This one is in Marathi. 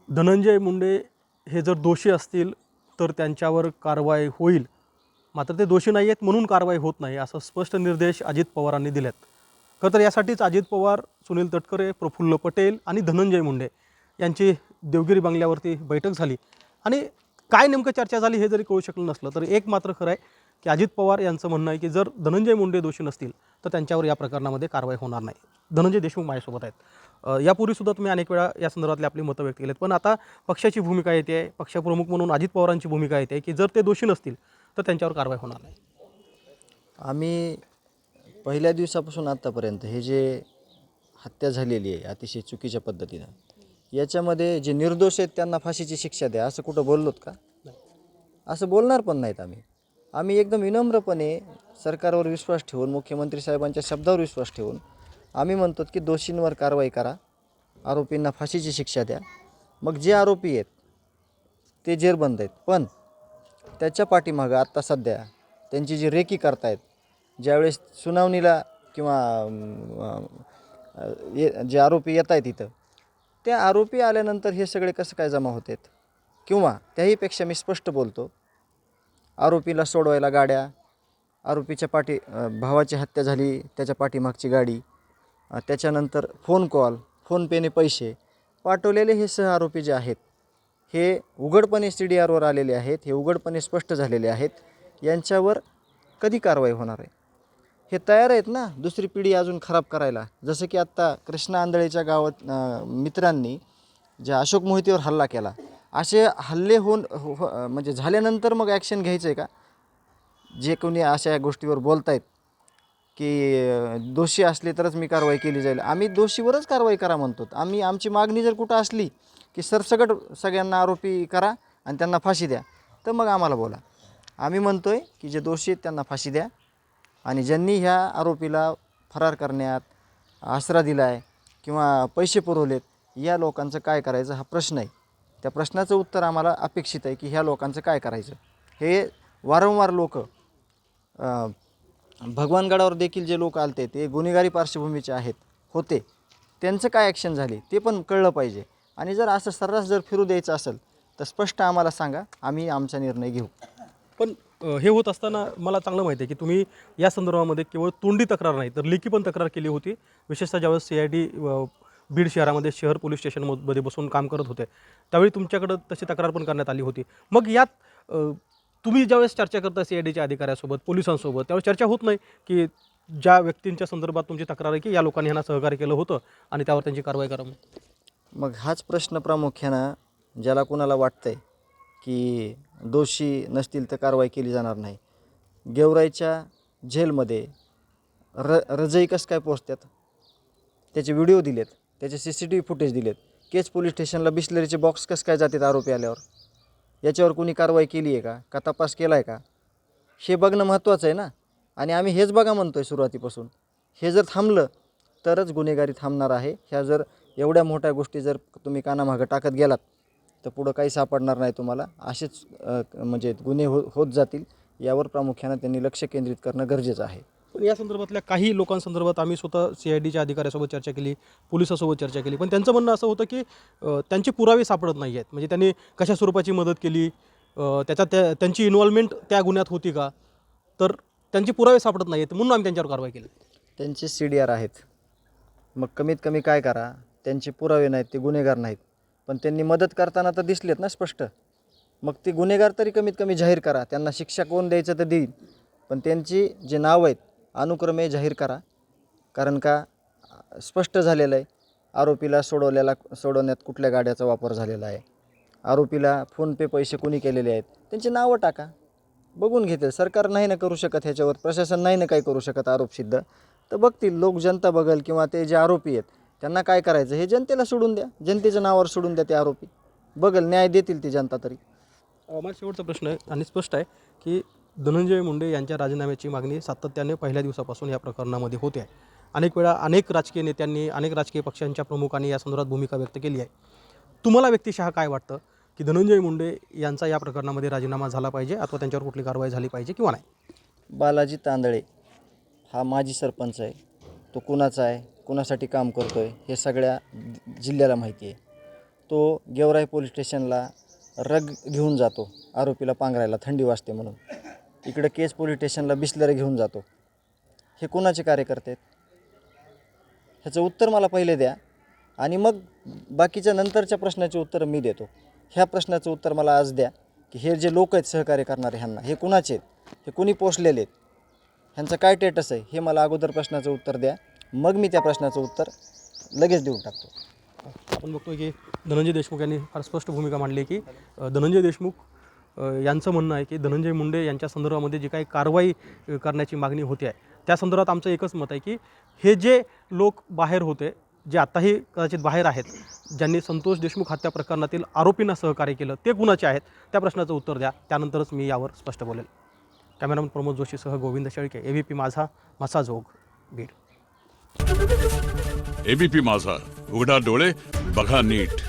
धनंजय मुंडे हे जर दोषी असतील तर त्यांच्यावर कारवाई होईल, मात्र ते दोषी नाही आहेत म्हणून कारवाई होत नाही असं स्पष्ट निर्देश अजित पवारांनी दिलेत. खरं तर यासाठीच अजित पवार, सुनील तटकरे, प्रफुल्ल पटेल आणि धनंजय मुंडे यांची देवगिरी बंगल्यावरती बैठक झाली. आणि काय नेमकं चर्चा झाली हे जरी कळू शकलं नसलं तर एक मात्र खरं आहे की अजित पवार यांचं म्हणणं आहे की जर धनंजय मुंडे दोषी नसतील तर त्यांच्यावर या प्रकरणामध्ये कारवाई होणार नाही. धनंजय देशमुख माझ्यासोबत आहेत. यापूर्वीसुद्धा तुम्ही अनेक वेळा या संदर्भातले आपली मतं व्यक्त केलेत, पण आता पक्षाची भूमिका येते आहे, पक्षप्रमुख म्हणून अजित पवारांची भूमिका येते की जर ते दोषी नसतील तर त्यांच्यावर कारवाई होणार नाही. आम्ही पहिल्या दिवसापासून आत्तापर्यंत हे जे हत्या झालेली आहे अतिशय चुकीच्या पद्धतीनं, याच्यामध्ये जे निर्दोष आहेत त्यांना फाशीची शिक्षा द्या असं कुठं बोललोत का? असं बोलणार पण नाहीत. आम्ही एकदम विनम्रपणे सरकारवर विश्वास ठेवून, मुख्यमंत्री साहेबांच्या शब्दावर विश्वास ठेवून आम्ही म्हणतो की दोषींवर कारवाई करा, आरोपींना फाशीची शिक्षा द्या. मग जे आरोपी आहेत ते जेरबंद आहेत, पण त्याच्या पाठीमागं आत्ता सध्या त्यांची जी रेकी करतायत, ज्यावेळेस सुनावणीला किंवा जे आरोपी येत आहेत इथं, त्या आरोपी आल्यानंतर हे सगळे कसं काय जमा होत आहेत? किंवा त्याहीपेक्षा मी स्पष्ट बोलतो, आरोपीला सोडवायला गाड्या, आरोपीच्या भावाची हत्या झाली त्याच्या पाठीमागची गाडी, त्याच्यानंतर फोन कॉल, फोनपेने पैसे पाठवलेले हे सह आरोपी जे आहेत हे उघडपणे CDRवर आलेले आहेत, हे उघडपणे स्पष्ट झालेले आहेत. यांच्यावर कधी कारवाई होणार आहे? हे तयार आहेत ना दुसरी पिढी अजून खराब करायला. जसं की आत्ता कृष्णा आंधळेच्या गावात मित्रांनी जे अशोक मोहितेवर हल्ला केला, असे हल्ले म्हणजे झाल्यानंतर मग ॲक्शन घ्यायचं आहे का? जे कोणी अशा गोष्टीवर बोलत आहेत की दोषी असले तरच मी कारवाई केली जाईल, आम्ही दोषीवरच कारवाई करा म्हणतो. आमची मागणी जर कुठं असली की सरसकट सगळ्यांना आरोपी करा आणि त्यांना फाशी द्या, तर मग आम्हाला बोला. आम्ही म्हणतो आहे की जे दोषी आहेत त्यांना फाशी द्या, आणि ज्यांनी ह्या आरोपीला फरार करण्यात आसरा दिला आहे किंवा पैसे पुरवलेत, या लोकांचं काय करायचं हा प्रश्न आहे. त्या प्रश्नाचं उत्तर आम्हाला अपेक्षित आहे की ह्या लोकांचं काय करायचं. हे वारंवार लोक भगवानगडावर देखील जे लोक आलते ते गुन्हेगारी पार्श्वभूमीचे होते, त्यांचं काय ॲक्शन झाली ते पण कळलं पाहिजे. आणि जर असं सर्रास जर फिरू द्यायचं असेल तर स्पष्ट आम्हाला सांगा, आम्ही आमचा निर्णय घेऊ. पण हे होत असताना मला चांगलं माहिती आहे की तुम्ही या संदर्भामध्ये केवळ तोंडी तक्रार नाही तर लेखी पण तक्रार केली होती. विशेषतः ज्यावेळेस CID बीड शहरामध्ये शहर पोलीस स्टेशनमध्ये बसून काम करत होते त्यावेळी तुमच्याकडं तशी तक्रार पण करण्यात आली होती. मग यात तुम्ही ज्यावेळेस चर्चा करता CIDच्या अधिकाऱ्यासोबत, पोलिसांसोबत, त्यावेळेस चर्चा होत नाही की ज्या व्यक्तींच्या संदर्भात तुमची तक्रार आहे की या लोकांनी यांना सहकार्य केलं होतं आणि त्यावर त्यांची कारवाई करा? मग हाच प्रश्न प्रामुख्यानं ज्याला कुणाला वाटतंय की दोषी नसतील तर कारवाई केली जाणार नाही, गेवराईच्या जेलमध्ये रजई कसं काय पोचतात, त्याचे व्हिडिओ दिलेत, त्याचे CCTV फुटेज दिलेत. केज पोलीस स्टेशनला बिस्लरीचे बॉक्स कसं काय जातात आरोपी आल्यावर, याच्यावर कोणी कारवाई केली आहे का तपास केला आहे का, हे बघणं महत्त्वाचं आहे ना. आणि आम्ही हेच बघा म्हणतो आहे सुरुवातीपासून. हे जर थांबलं तरच गुन्हेगारी थांबणार आहे. ह्या जर एवढ्या मोठ्या गोष्टी जर तुम्ही कानामागं टाकत गेलात तर पुढं काही सापडणार नाही तुम्हाला. असेच म्हणजे गुन्हे होत जातील. यावर प्रामुख्यानं त्यांनी लक्ष केंद्रित करणं गरजेचं आहे. पण या संदर्भातल्या काही लोकांसंदर्भात आम्ही स्वतः CIDच्या अधिकाऱ्यासोबत चर्चा केली, पोलिसासोबत चर्चा केली, पण त्यांचं म्हणणं असं होतं की त्यांचे पुरावे सापडत नाही आहेत. म्हणजे त्यांनी कशा स्वरूपाची मदत केली, त्यांची इन्व्हॉल्वमेंट त्या गुन्ह्यात होती का, तर त्यांचे पुरावे सापडत नाही आहेत म्हणून आम्ही त्यांच्यावर कारवाई केली. त्यांचे CDR आहेत, मग कमीत कमी काय करा, त्यांचे पुरावे नाहीत, ते गुन्हेगार नाहीत, पण त्यांनी मदत करताना तर दिसलेत ना स्पष्ट. मग ते गुन्हेगार तरी कमीत कमी जाहीर करा, त्यांना शिक्षा कोण द्यायचं तर देईल, पण त्यांची जे नाव आहेत अनुक्रमे जाहीर करा. कारण का स्पष्ट झालेलं आहे, आरोपीला सोडवण्यात कुठल्या गाड्याचा वापर झालेला आहे, आरोपीला फोनपे पैसे कोणी केलेले आहेत, त्यांची नावं टाका, बघून घेतील. सरकार नाही ना करू शकत ह्याच्यावर, प्रशासन नाही ना काय करू शकत आरोपसिद्ध, तर बघतील लोक, जनता बघल. किंवा ते जे आरोपी आहेत त्यांना काय करायचं हे जनतेला सोडून द्या, जनतेच्या नावावर सोडून द्या. ते आरोपी बघल, न्याय देतील ती जनता तरी. माझा शेवटचा प्रश्न आहे आणि स्पष्ट आहे की धनंजय मुंडे यांच्या राजीनाम्याची मागणी सातत्याने पहिल्या दिवसापासून या प्रकरणामध्ये होते आहे. अनेक वेळा अनेक राजकीय नेत्यांनी, अनेक राजकीय पक्षांच्या प्रमुखांनी या संदर्भात भूमिका व्यक्त केली आहे. तुम्हाला व्यक्तिशः काय वाटतं की धनंजय मुंडे यांचा या प्रकरणामध्ये राजीनामा झाला पाहिजे अथवा त्यांच्यावर कुठली कारवाई झाली पाहिजे किंवा नाही? बालाजी तांदळे हा माजी सरपंच आहे. तो कुणाचा आहे, कुणासाठी काम करतो आहे हे सगळ्या जिल्ह्याला माहिती आहे. तो गेवराई पोलीस स्टेशनला रग घेऊन जातो आरोपीला पांघरायला, थंडी वाजते म्हणून. इकडे केज पोलीस स्टेशनला बिस्लरी घेऊन जातो. हे कोणाचे कार्यकर्ते आहेत? ह्याचं उत्तर मला पहिले द्या आणि मग बाकीच्या नंतरच्या प्रश्नाचे उत्तर मी देतो. ह्या प्रश्नाचं उत्तर मला आज द्या की हे जे लोक आहेत सहकार्य करणारे ह्यांना, हे कुणाचे आहेत, हे कोणी पोचलेले आहेत, ह्यांचं काय स्टेटस आहे, हे मला अगोदर प्रश्नाचं उत्तर द्या. मग मी त्या प्रश्नाचं उत्तर लगेच देऊन टाकतो. आपण बघतोय की धनंजय देशमुख यांनी फार स्पष्ट भूमिका मांडली की धनंजय देशमुख यांचं म्हणणं आहे की धनंजय मुंडे यांच्या संदर्भामध्ये जी काही कारवाई करण्याची मागणी होते आहे त्या संदर्भात आमचं एकच मत आहे की हे जे लोक बाहेर होते, जे आत्ताही कदाचित बाहेर आहेत, ज्यांनी संतोष देशमुख हत्या प्रकरणातील आरोपींना सहकार्य केलं, ते कुणाचे आहेत त्या प्रश्नाचं उत्तर द्या. त्यानंतरच मी यावर स्पष्ट बोलेल. कॅमेरामन प्रमोद जोशीसह गोविंद शेळके, ABP माझा, मसाजोग, बीड. ABP माझा, उघडा डोळे बघा नीट.